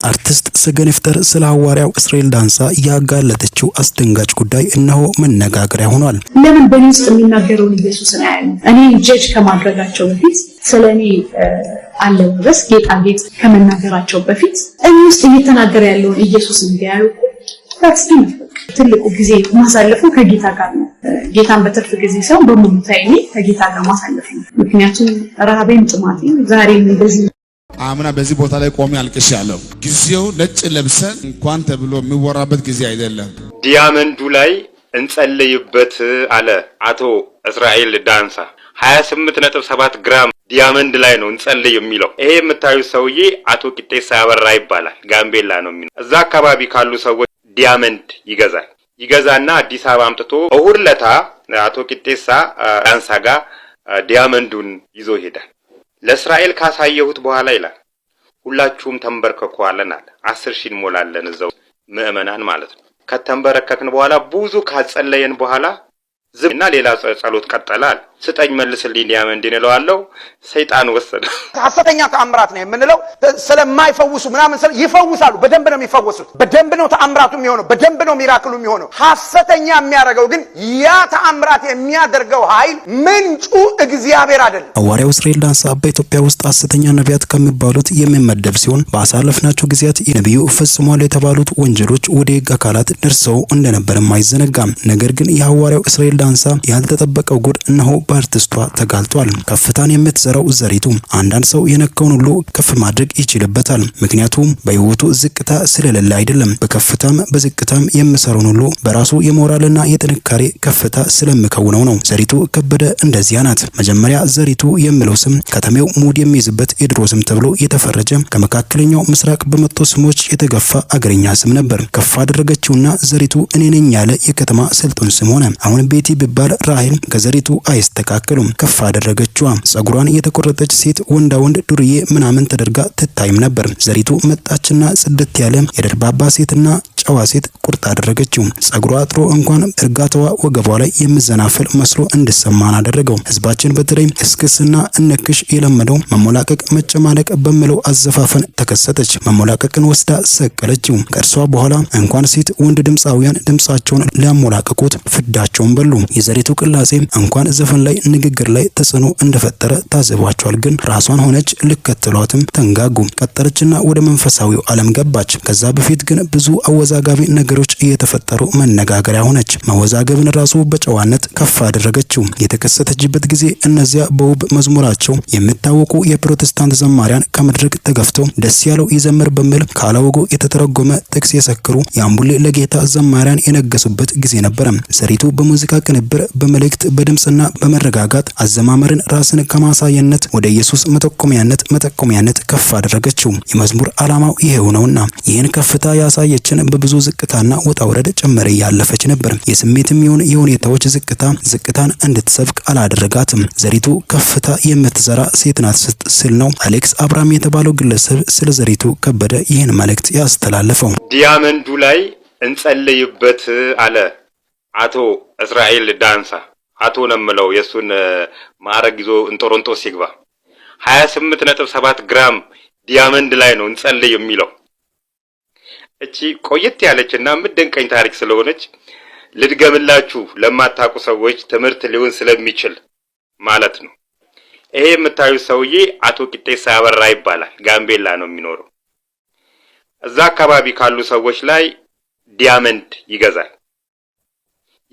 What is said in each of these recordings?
አርቲስት ሰገን ይፍጠር ስለ ሐዋርያው እስራኤል ዳንሳ ያጋለጠችው አስደንጋጭ ጉዳይ እነሆ መነጋገሪያ ሆኗል። ለምን በኔ ውስጥ የሚናገረውን ኢየሱስን አያዩም? እኔ ጀጅ ከማድረጋቸው በፊት ስለኔ አለባበስ ጌጣጌጥ ከመናገራቸው በፊት እኔ ውስጥ እየተናገረ ያለውን ኢየሱስን እንዲያዩ ታስቢ ነው። ትልቁ ጊዜ ማሳለፉ ከጌታ ጋር ነው። ጌታን በትርፍ ጊዜ ሰው በሙሉ ታይኔ ከጌታ ጋር ማሳለፍ ነው። ምክንያቱም ረሃቤም ጥማቴም ዛሬም እንደዚህ አምና በዚህ ቦታ ላይ ቆሜ አልቅሻለሁ። ጊዜው ነጭ ለብሰን እንኳን ተብሎ የሚወራበት ጊዜ አይደለም። ዲያመንዱ ላይ እንጸልይበት አለ አቶ እስራኤል ዳንሳ። 28.7 ግራም ዲያመንድ ላይ ነው እንጸልይ የሚለው። ይሄ የምታዩት ሰውዬ አቶ ቂጤሳ አበራ ይባላል። ጋምቤላ ነው የሚኖር። እዛ አካባቢ ካሉ ሰዎች ዲያመንድ ይገዛና አዲስ አበባ አምጥቶ እሁድ ለታ አቶ ቂጤሳ ዳንሳ ጋር ዲያመንዱን ይዞ ይሄዳል። ለእስራኤል ካሳየሁት በኋላ ይላል ሁላችሁም ተንበርከኩ አለናል። 10,000 እንሞላለን እዛው ምእመናን ማለት ነው። ከተንበረከክን በኋላ ብዙ ካጸለየን በኋላ ዝምና ሌላ ጸሎት ቀጠላል። ስጠኝ መልስልኝ ዲያመንድን እለዋለሁ። ሰይጣን ወሰደ። ሐሰተኛ ተአምራት ነው የምንለው ስለማይፈውሱ ምናምን ይፈውሳሉ። በደንብ ነው የሚፈወሱት። በደንብ ነው ተአምራቱ የሚሆነው። በደንብ ነው ሚራክሉ የሚሆነው። ሐሰተኛ የሚያደርገው ግን ያ ተአምራት የሚያደርገው ኃይል ምንጩ እግዚአብሔር አይደለም። ሐዋርያው እስራኤል ዳንሳ በኢትዮጵያ ውስጥ ሐሰተኛ ነቢያት ከሚባሉት የሚመደብ ሲሆን ባሳለፍናቸው ጊዜያት የነቢዩ ፈጽሟል የተባሉት ወንጀሎች ወደ ሕግ አካላት ደርሰው እንደነበርም አይዘነጋም። ነገር ግን የሐዋርያው እስራኤል ዳንሳ ያልተጠበቀው ጉድ እነሆ በአርቲስቷ ተጋልጧል። ከፍታን የምትዘራው ዘሪቱ አንዳንድ ሰው የነካውን ሁሉ ከፍ ማድረግ ይችልበታል። ምክንያቱም በህይወቱ ዝቅታ ስለሌለ አይደለም። በከፍታም በዝቅታም የምሰራውን ሁሉ በራሱ የሞራልና የጥንካሬ ከፍታ ስለምከውነው ነው። ዘሪቱ ከበደ እንደዚያ ናት። መጀመሪያ ዘሪቱ የሚለው ስም ከተሜው ሙድ የሚይዝበት የድሮ ስም ተብሎ የተፈረጀ ከመካከለኛው ምስራቅ በመጡ ስሞች የተገፋ አገረኛ ስም ነበር። ከፍ አደረገችውና ዘሪቱ እኔ ነኝ ያለ የከተማ ስልጡን ስም ሆነ። አሁን ቤቲ ቢባል ራሔል ከዘሪቱ አይስተካከሉም። ከፍ አደረገችዋ። ጸጉሯን የተቆረጠች ሴት ወንዳ ወንድ ዱርዬ ምናምን ተደርጋ ትታይም ነበር። ዘሪቱ መጣችና ጽድት ያለ የደርባባ ሴትና ጨዋ ሴት ቁርጥ አደረገችው። ጸጉሯ አጥሮ እንኳን እርጋታዋ ወገቧ ላይ የምዘናፈል መስሎ እንድሰማን አደረገው። ህዝባችን በተለይ እስክስና እነክሽ የለመደው መሞላቀቅ መጨማለቅ በሚለው አዘፋፈን ተከሰተች። መሞላቀቅን ወስዳ ሰቀለችው። ከእርሷ በኋላ እንኳን ሴት ወንድ ድምፃውያን ድምፃቸውን ሊያሞላቀቁት ፍዳቸውን በሉ። የዘሪቱ ቅላጼ እንኳን ዘፈን ላይ ንግግር ላይ ተጽዕኖ እንደፈጠረ ታዘቧቸዋል። ግን ራሷን ሆነች ልከተሏትም ተንጋጉ። ቀጠለችና ወደ መንፈሳዊው ዓለም ገባች። ከዛ በፊት ግን ብዙ አወዛጋቢ ነገሮች እየተፈጠሩ መነጋገሪያ ሆነች። መወዛገብን ራሱ በጨዋነት ከፍ አደረገችው። የተከሰተችበት ጊዜ እነዚያ በውብ መዝሙራቸው የሚታወቁ የፕሮቴስታንት ዘማሪያን ከመድረክ ተገፍተው ደስ ያለው ይዘምር በሚል ካላወጉ የተተረጎመ ጥቅስ የሰከሩ የአምቡሌ ለጌታ ዘማሪያን የነገሱበት ጊዜ ነበር። ዘሪቱ በሙዚቃ ቅንብር በመልእክት በድምጽና በመረጋጋት አዘማመርን ራስን ከማሳየነት ወደ ኢየሱስ መጠቆሚያነት ከፍ አደረገችው። የመዝሙር ዓላማው ይሄው ነውና ይህን ከፍታ ያሳየችን በብዙ ዝቅታና ወጣ ውረድ ጭምር ያለፈች ነበር። የስሜትም ይሁን የሁኔታዎች ዝቅታን እንድትሰብክ አላደረጋትም። ዘሪቱ ከፍታ የምትዘራ ሴት ናት ስል ነው አሌክስ አብርሃም የተባለው ግለሰብ ስለ ዘሪቱ ከበደ ይህን መልእክት ያስተላለፈው። ዲያመንዱ ላይ እንጸልይበት አለ አቶ እስራኤል ዳንሳ። አቶ ነምለው የሱን ማዕረግ ይዞ እንጦሮንጦስ ሲግባ 28.7 ግራም ዲያመንድ ላይ ነው እንጸልይ የሚለው። እቺ ቆየት ያለችና ምድንቀኝ ታሪክ ስለሆነች ልድገምላችሁ ለማታውቁ ሰዎች ትምህርት ሊሆን ስለሚችል ማለት ነው። ይሄ የምታዩት ሰውዬ አቶ ቂጤሳ አበራ ይባላል። ጋምቤላ ነው የሚኖረው። እዛ አካባቢ ካሉ ሰዎች ላይ ዲያመንድ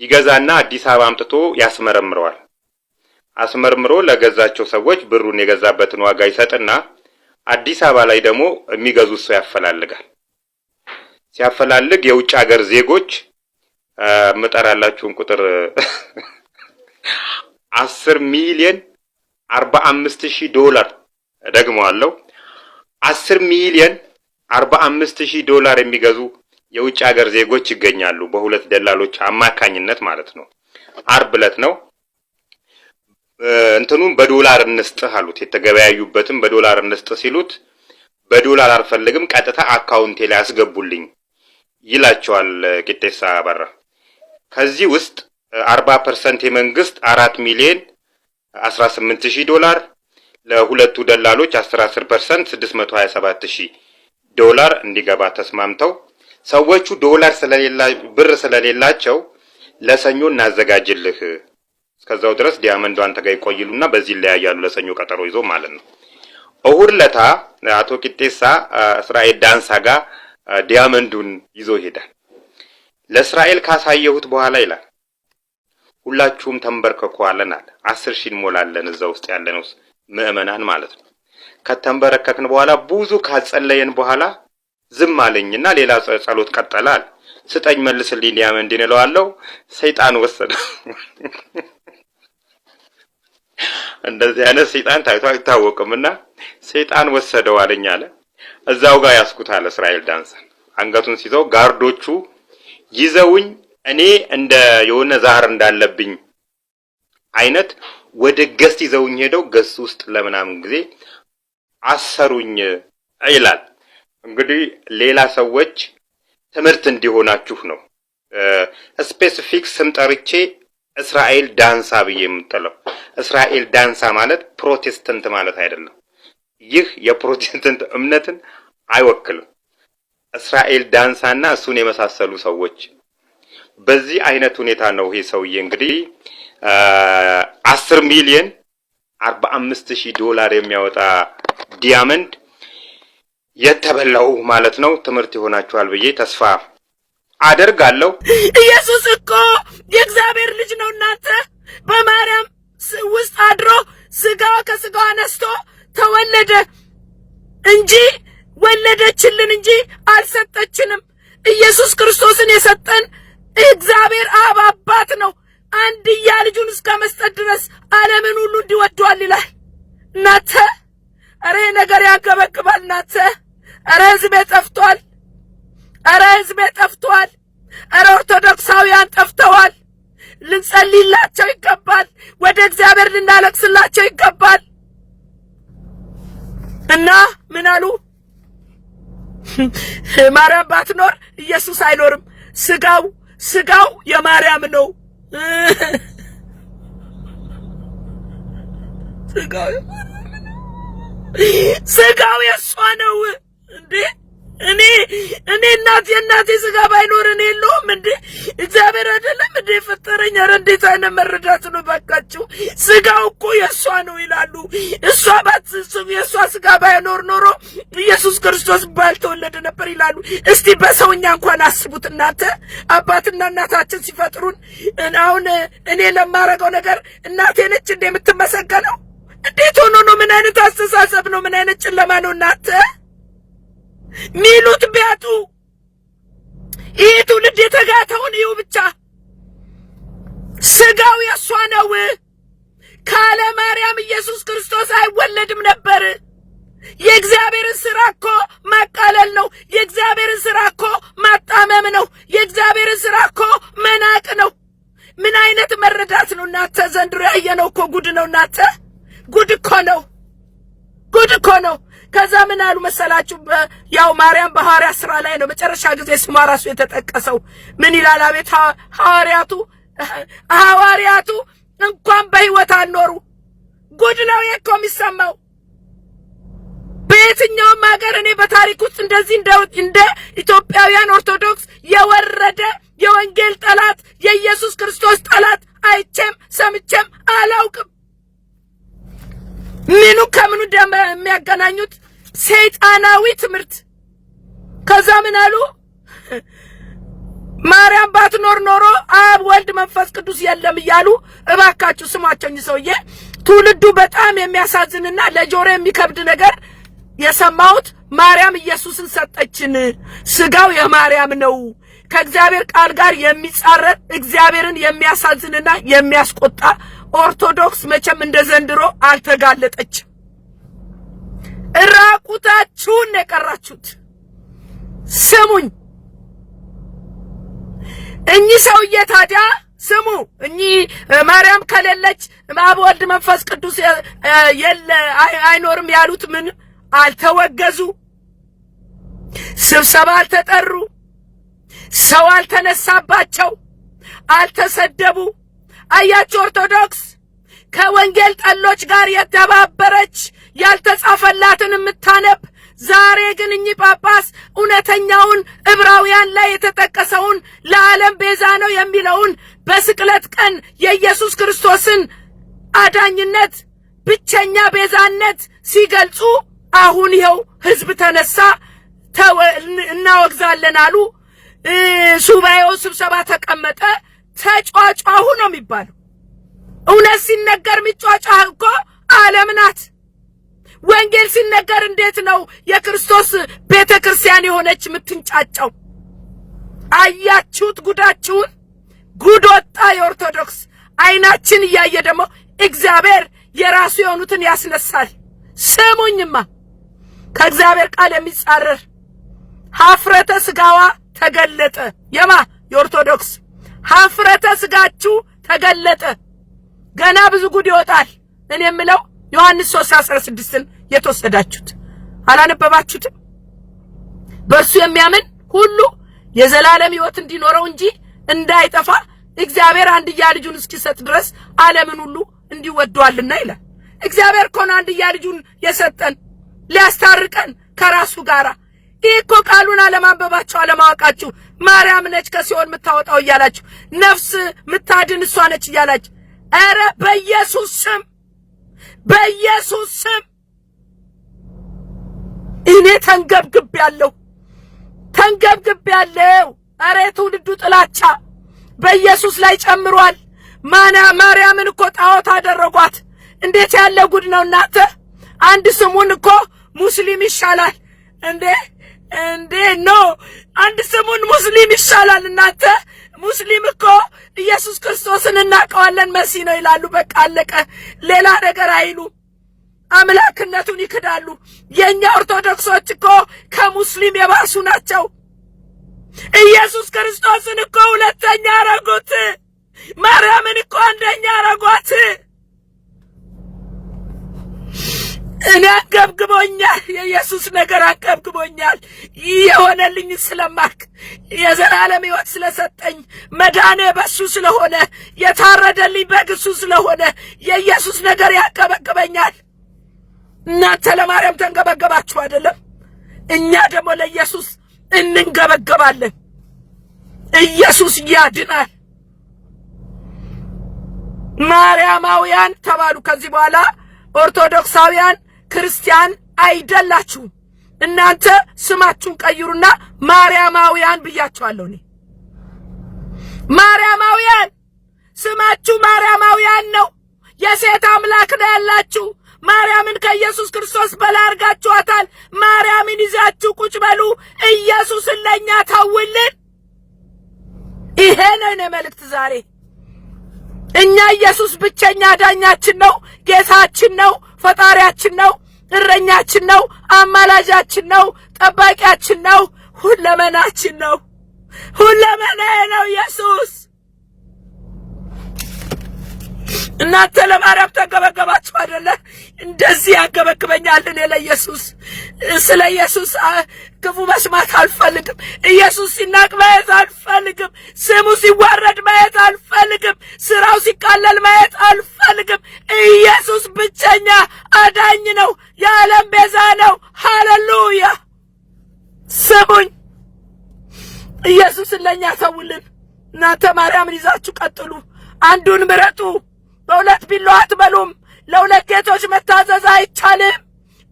ይገዛና አዲስ አበባ አምጥቶ ያስመረምረዋል። አስመርምሮ ለገዛቸው ሰዎች ብሩን የገዛበትን ዋጋ ይሰጥና አዲስ አበባ ላይ ደግሞ የሚገዙት ሰው ያፈላልጋል። ሲያፈላልግ የውጭ ሀገር ዜጎች መጠራላችሁን ቁጥር 10,045,000 ዶላር ደግመዋለሁ። 10,045,000 ዶላር የሚገዙ የውጭ ሀገር ዜጎች ይገኛሉ። በሁለት ደላሎች አማካኝነት ማለት ነው። አርብ ዕለት ነው። እንትኑን በዶላር እንስጥህ አሉት። የተገበያዩበትም በዶላር እንስጥህ ሲሉት በዶላር አልፈልግም ቀጥታ አካውንቴ ላይ አስገቡልኝ ይላቸዋል ቂጤሳ አበራ። ከዚህ ውስጥ 40% የመንግስት 4,018,000 ዶላር ለሁለቱ ደላሎች 10% 627,000 ዶላር እንዲገባ ተስማምተው ሰዎቹ ዶላር ብር ስለሌላቸው ለሰኞ እናዘጋጅልህ እስከዛው ድረስ ዲያመንዱ አንተ ጋር ይቆይሉና በዚህ ላይ ያያሉ ለሰኞ ቀጠሮ ይዞ ማለት ነው። እሁድ ለታ አቶ ቂጤሳ እስራኤል ዳንሳ ጋር ዲያመንዱን ይዞ ይሄዳል። ለእስራኤል ካሳየሁት በኋላ ይላል ሁላችሁም ተንበርከኩ አለናል። 10,000 እንሞላለን እዛ ውስጥ ያለነው ምእመናን ማለት ነው። ከተንበረከክን በኋላ ብዙ ካጸለየን በኋላ ዝም አለኝና ሌላ ጸሎት ቀጠላል። ስጠኝ መልስልኝ ዲያመንድን እለዋለሁ። ሰይጣን ወሰደ። እንደዚህ አይነት ሰይጣን ታይቶ አይታወቅምና ሰይጣን ወሰደው አለኝ አለ። እዛው ጋር ያስኩታል እስራኤል ዳንሳ አንገቱን ሲዘው ጋርዶቹ ይዘውኝ እኔ እንደ የሆነ ዛህር እንዳለብኝ አይነት ወደ ገስት ይዘውኝ ሄደው ገስት ውስጥ ለምናምን ጊዜ አሰሩኝ ይላል። እንግዲህ ሌላ ሰዎች ትምህርት እንዲሆናችሁ ነው ስፔሲፊክ ስም ጠርቼ እስራኤል ዳንሳ ብዬ የምጠለው። እስራኤል ዳንሳ ማለት ፕሮቴስታንት ማለት አይደለም። ይህ የፕሮቴስታንት እምነትን አይወክልም። እስራኤል ዳንሳና እሱን የመሳሰሉ ሰዎች በዚህ አይነት ሁኔታ ነው ይሄ ሰውዬ እንግዲህ 10,045,000 ዶላር የሚያወጣ ዲያመንድ የተበላው ማለት ነው። ትምህርት ይሆናችኋል ብዬ ተስፋ አደርጋለሁ። ኢየሱስ እኮ የእግዚአብሔር ልጅ ነው። እናንተ በማርያም ውስጥ አድሮ ስጋው ከስጋው አነስቶ ተወለደ እንጂ ወለደችልን እንጂ አልሰጠችንም። ኢየሱስ ክርስቶስን የሰጠን እግዚአብሔር አብ አባት ነው። አንድያ ልጁን እስከ መስጠት ድረስ ዓለምን ሁሉ እንዲወዷል ይላል። እናንተ አረ ነገር ያንገበግባል። እናንተ አረ ሕዝቤ ጠፍቷል። አረ ሕዝቤ ጠፍቷል። አረ ኦርቶዶክሳውያን ጠፍተዋል። ልንጸልይላቸው ይገባል። ወደ እግዚአብሔር ልናለቅስላቸው ይገባል። እና ምን አሉ? ማርያም ባትኖር ኢየሱስ አይኖርም። ስጋው የማርያም ነው። ስጋው የሷ ነው እንዴ? እኔ እናቴ ስጋ ባይኖር እኔ የለውም እንዴ? እግዚአብሔር አይደለም እንዴ ፈጠረኝ? ኧረ እንዴት አይነት መረዳት ነው ባካችሁ! ስጋው እኮ የሷ ነው ይላሉ። የሷ ስጋ ባይኖር ኖሮ ኢየሱስ ክርስቶስ ባልተወለደ ነበር ይላሉ። እስቲ በሰውኛ እንኳን አስቡት እናንተ። አባትና እናታችን ሲፈጥሩን አሁን እኔ ለማረገው ነገር እናቴ ነች እንዴ የምትመሰገነው? እንዴት ሆኖ ነው? ምን አይነት አስተሳሰብ ነው? ምን አይነት ጨለማ ነው እናንተ ሚሉት ቢያጡ? ይህ ትውልድ የተጋተውን ይው ብቻ ስጋው የሷ ነው። ካለ ማርያም ኢየሱስ ክርስቶስ አይወለድም ነበር። የእግዚአብሔርን ሥራ እኮ ማቃለል ነው። የእግዚአብሔርን ሥራ እኮ ማጣመም ነው። የእግዚአብሔርን ሥራ እኮ መናቅ ነው። ምን አይነት መረዳት ነው እናንተ? ዘንድሮ ያየነው እኮ ጉድ ነው እናንተ። ጉድ እኮ ነው። ከዛ ምን አሉ መሰላችሁ? ያው ማርያም በሐዋርያት ሥራ ላይ ነው መጨረሻ ጊዜ ስሟ ራሱ የተጠቀሰው። ምን ይላል? አቤት ሐዋርያቱ እንኳን በሕይወት አልኖሩ። ጉድ ነው እኮ የሚሰማው። በየትኛውም ሀገር እኔ በታሪክ ውስጥ እንደዚህ እንደ ኢትዮጵያውያን ኦርቶዶክስ የወረደ የወንጌል ጠላት የኢየሱስ ክርስቶስ ጠላት አይቼም ሰምቼም አላውቅም። ምኑ ከምኑ የሚያገናኙት ሰይጣናዊ ትምህርት። ከዛ ምን አሉ? ማርያም ባትኖር ኖሮ አብ ወልድ መንፈስ ቅዱስ የለም እያሉ እባካችሁ ስማቸኝ። ሰውዬ ትውልዱ በጣም የሚያሳዝንና ለጆሮ የሚከብድ ነገር የሰማሁት ማርያም ኢየሱስን ሰጠችን፣ ስጋው የማርያም ነው። ከእግዚአብሔር ቃል ጋር የሚጻረር እግዚአብሔርን የሚያሳዝንና የሚያስቆጣ ኦርቶዶክስ መቼም እንደ ዘንድሮ አልተጋለጠችም። ራቁታችሁን የቀራችሁት ስሙኝ። እኚህ ሰውዬ ታዲያ ስሙ፣ እኚህ ማርያም ከሌለች አብ ወልድ መንፈስ ቅዱስ አይኖርም ያሉት ምን አልተወገዙ፣ ስብሰባ አልተጠሩ፣ ሰው አልተነሳባቸው፣ አልተሰደቡ። አያችሁ ኦርቶዶክስ ከወንጌል ጠሎች ጋር የተባበረች ያልተጻፈላትን የምታነብ ዛሬ ግን እኚህ ጳጳስ እውነተኛውን ዕብራውያን ላይ የተጠቀሰውን ለዓለም ቤዛ ነው የሚለውን በስቅለት ቀን የኢየሱስ ክርስቶስን አዳኝነት ብቸኛ ቤዛነት ሲገልጹ አሁን ይኸው ህዝብ ተነሳ እናወግዛለን አሉ። ሱባኤው ስብሰባ ተቀመጠ፣ ተጫጫሁ ነው የሚባለው። እውነት ሲነገር የሚጫጫህ እኮ ዓለም ናት። ወንጌል ሲነገር እንዴት ነው የክርስቶስ ቤተክርስቲያን የሆነች የምትንጫጫው? አያችሁት ጉዳችሁን? ጉድ ወጣ የኦርቶዶክስ። አይናችን እያየ ደግሞ እግዚአብሔር የራሱ የሆኑትን ያስነሳል። ስሙኝማ ከእግዚአብሔር ቃል የሚጻረር ሀፍረተ ስጋዋ ተገለጠ። የማ የኦርቶዶክስ ሀፍረተ ስጋችሁ ተገለጠ። ገና ብዙ ጉድ ይወጣል። እኔ የምለው ዮሐንስ 3:16ን የተወሰዳችሁት አላነበባችሁትም? በእርሱ የሚያምን ሁሉ የዘላለም ሕይወት እንዲኖረው እንጂ እንዳይጠፋ እግዚአብሔር አንድያ ልጁን እስኪሰጥ ድረስ ዓለምን ሁሉ እንዲወደዋልና ይላል። እግዚአብሔር እኮ ነው አንድያ ልጁን የሰጠን ሊያስታርቀን ከራሱ ጋር። ይህ እኮ ቃሉን አለማንበባችሁ አለማወቃችሁ፣ ማርያም ነች ከሲኦል የምታወጣው እያላችሁ፣ ነፍስ ምታድን እሷ ነች እያላችሁ፣ ኧረ በኢየሱስ ስም በኢየሱስ ስም እኔ ተንገብግቤያለሁ። ኧረ ትውልዱ ጥላቻ በኢየሱስ ላይ ጨምሯል። ማርያምን እኮ ጣዖት አደረጓት። እንዴት ያለ ጉድ ነው እናንተ! አንድ ስሙን እኮ ሙስሊም ይሻላል እንዴ ነው አንድ ስሙን ሙስሊም ይሻላል እናንተ። ሙስሊም እኮ ኢየሱስ ክርስቶስን እናቀዋለን መሲህ ነው ይላሉ። በቃ አለቀ። ሌላ ነገር አይሉ። አምላክነቱን ይክዳሉ። የኛ ኦርቶዶክሶች እኮ ከሙስሊም የባሱ ናቸው። ኢየሱስ ክርስቶስን እኮ ሁለተኛ አረጉት። ማርያምን እኮ አንደኛ አረጓት። እኔ አንገብግቦኛል። የኢየሱስ ነገር አንገብግቦኛል። የሆነልኝ ስለማክ የዘላለም ሕይወት ስለሰጠኝ መዳኔ በሱ ስለሆነ የታረደልኝ በግሱ ስለሆነ የኢየሱስ ነገር ያንገበግበኛል። እናንተ ለማርያም ተንገበገባችሁ አይደለም? እኛ ደግሞ ለኢየሱስ እንንገበገባለን። ኢየሱስ ያድናል። ማርያማውያን ተባሉ። ከዚህ በኋላ ኦርቶዶክሳውያን ክርስቲያን አይደላችሁ። እናንተ ስማችሁን ቀይሩና ማርያማውያን ብያችኋለሁ። እኔ ማርያማውያን ስማችሁ ማርያማውያን ነው። የሴት አምላክ ነው ያላችሁ። ማርያምን ከኢየሱስ ክርስቶስ በላይ አድርጋችኋታል። ማርያምን ይዛችሁ ቁጭ በሉ። ኢየሱስን ለኛ ተውልን። ይሄ ነው የኔ መልእክት ዛሬ። እኛ ኢየሱስ ብቸኛ ዳኛችን ነው፣ ጌታችን ነው፣ ፈጣሪያችን ነው፣ እረኛችን ነው፣ አማላጃችን ነው፣ ጠባቂያችን ነው፣ ሁለመናችን ነው። ሁለመናዬ ነው ኢየሱስ። እናንተ ለማርያም ተንገበገባችሁ አይደለ? እንደዚህ ያንገበግበኛል። እኔ ለኢየሱስ ስለ ኢየሱስ ክፉ መስማት አልፈልግም። ኢየሱስ ሲናቅ ማየት አልፈልግም። ስሙ ሲዋረድ ማየት አልፈልግም። ስራው ሲቃለል ማየት አልፈልግም። ኢየሱስ ብቸኛ አዳኝ ነው፣ የዓለም ቤዛ ነው። ሃሌሉያ! ስሙኝ፣ ኢየሱስን ለኛ ተውልን። እናንተ ማርያምን ይዛችሁ ቀጥሉ። አንዱን ምረጡ። በሁለት ቢላዋ አትበሉም። ለሁለት ጌቶች መታዘዝ አይቻልም።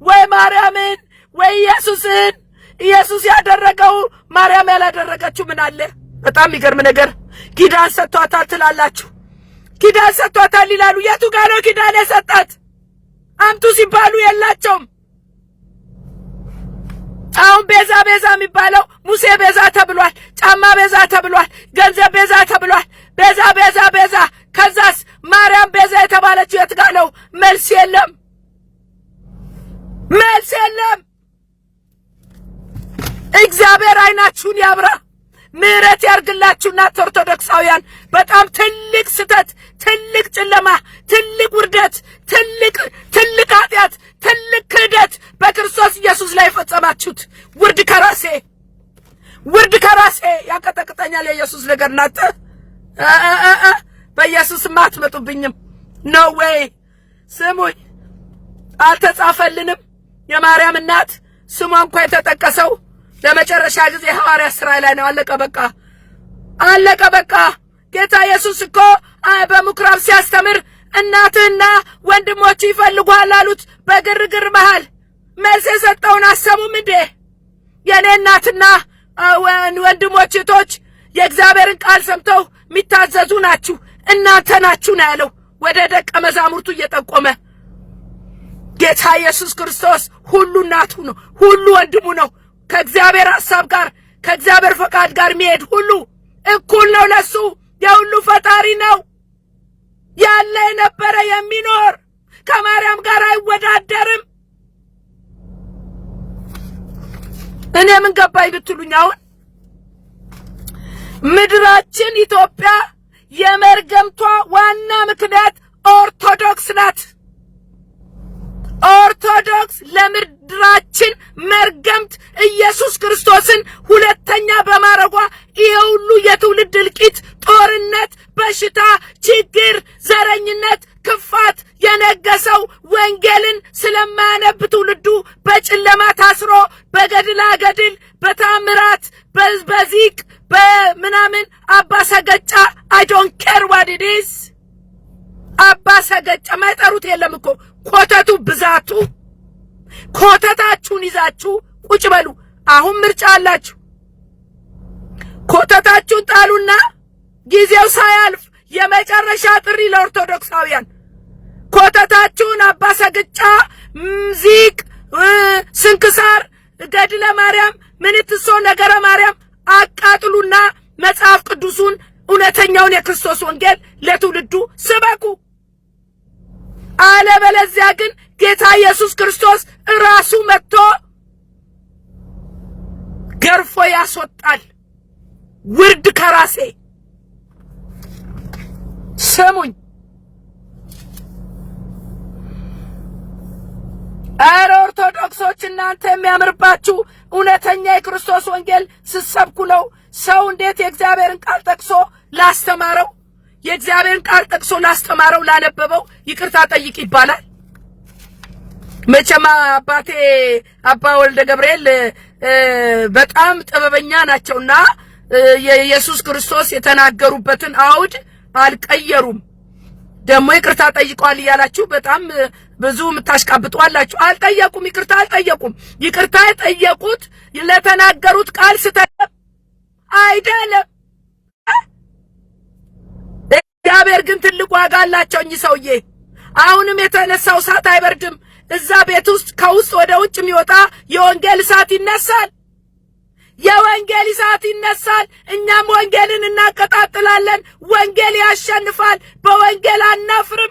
ወይ ማርያምን ወይ ኢየሱስን። ኢየሱስ ያደረገው ማርያም ያላደረገችው ምን አለ? በጣም የሚገርም ነገር። ኪዳን ሰጥቷታል ትላላችሁ። ኪዳን ሰጥቷታል ይላሉ። የቱ ጋር ነው ኪዳን የሰጣት? አምጡ ሲባሉ የላቸውም። አሁን ቤዛ የሚባለው ሙሴ ቤዛ ተብሏል። ጫማ ቤዛ ተብሏል። ገንዘብ ቤዛ ተብሏል። ቤዛ ከዛስ ማርያም ቤዛ የተባለችው የት ጋር ነው? መልስ የለም። እግዚአብሔር አይናችሁን ያብራ፣ ምሕረት ያርግላችሁና ኦርቶዶክሳውያን። በጣም ትልቅ ስተት፣ ትልቅ ጨለማ፣ ትልቅ ውርደት፣ ትልቅ ኃጢአት፣ ትልቅ ክህደት በክርስቶስ ኢየሱስ ላይ ፈጸማችሁት። ውርድ ከራሴ ያንቀጠቅጠኛል የኢየሱስ ነገር። እናንተ በኢየሱስም አትመጡብኝም። ኖ ዌይ። ስሙኝ፣ አልተጻፈልንም። የማርያም እናት ስሟ እንኳን የተጠቀሰው ለመጨረሻ ጊዜ ሐዋርያት ሥራ ላይ ነው። አለቀ በቃ። ጌታ ኢየሱስ እኮ በምኩራብ ሲያስተምር እናትህና ወንድሞች ይፈልጉሃል አሉት። በግርግር መሃል መልስ የሰጠውን አሰሙም እንዴ? የኔ እናትና ወንድሞች እህቶች የእግዚአብሔርን ቃል ሰምተው የሚታዘዙ ናችሁ እናንተ ናችሁ ነው ያለው፣ ወደ ደቀ መዛሙርቱ እየጠቆመ። ጌታ ኢየሱስ ክርስቶስ ሁሉ እናቱ ነው፣ ሁሉ ወንድሙ ነው። ከእግዚአብሔር ሐሳብ ጋር ከእግዚአብሔር ፈቃድ ጋር የሚሄድ ሁሉ እኩል ነው ለሱ። የሁሉ ፈጣሪ ነው፣ ያለ የነበረ የሚኖር ከማርያም ጋር አይወዳደርም። እኔ ምን ገባኝ ብትሉኝ አሁን ምድራችን ኢትዮጵያ የመርገምቷ ዋና ምክንያት ኦርቶዶክስ ናት። ኦርቶዶክስ ለምድራችን መርገምት ኢየሱስ ክርስቶስን ሁለተኛ በማረጓ ይሄ ሁሉ የትውልድ እልቂት፣ ጦርነት፣ በሽታ፣ ችግር፣ ዘረኝነት፣ ክፋት የነገሰው ወንጌልን ስለማያነብ ትውልዱ በጨለማ ታስሮ በገድላ ገድል በታምራት በዚቅ በምናምን አባ ሰገጫ I don't care what it is አባ ሰገጫ ማይጠሩት የለም እኮ ኮተቱ ብዛቱ። ኮተታችሁን ይዛችሁ ቁጭ በሉ። አሁን ምርጫ አላችሁ። ኮተታችሁን ጣሉና ጊዜው ሳያልፍ የመጨረሻ ጥሪ ለኦርቶዶክሳውያን ኮተታችሁን አባ ሰገጫ፣ ዚቅ፣ ስንክሳር፣ ገድለ ማርያም፣ ምንትሶ፣ ነገረ ማርያም አቃጥሉና መጽሐፍ ቅዱሱን እውነተኛውን የክርስቶስ ወንጌል ለትውልዱ ስበኩ። አለበለዚያ ግን ጌታ ኢየሱስ ክርስቶስ ራሱ መጥቶ ገርፎ ያስወጣል። ውርድ ከራሴ ስሙኝ። አረ ኦርቶዶክሶች እናንተ የሚያምርባችሁ እውነተኛ የክርስቶስ ወንጌል ስትሰብኩ ነው። ሰው እንዴት የእግዚአብሔርን ቃል ጠቅሶ ላስተማረው የእግዚአብሔርን ቃል ጠቅሶ ላስተማረው ላነበበው ይቅርታ ጠይቅ ይባላል? መቼም አባቴ አባ ወልደ ገብርኤል በጣም ጥበበኛ ናቸውና የኢየሱስ ክርስቶስ የተናገሩበትን አውድ አልቀየሩም። ደግሞ ይቅርታ ጠይቋል እያላችሁ በጣም ብዙ ምታሽቃብጡ አላችሁ። አልጠየቁም፣ ይቅርታ አልጠየቁም። ይቅርታ የጠየቁት ለተናገሩት ቃል ስተት አይደለም። እግዚአብሔር ግን ትልቅ ዋጋ አላቸው እኚህ ሰውዬ። አሁንም የተነሳው እሳት አይበርድም። እዛ ቤት ውስጥ ከውስጥ ወደ ውጭ የሚወጣ የወንጌል እሳት ይነሳል። የወንጌል እሳት ይነሳል። እኛም ወንጌልን እናቀጣጥላለን። ወንጌል ያሸንፋል። በወንጌል አናፍርም።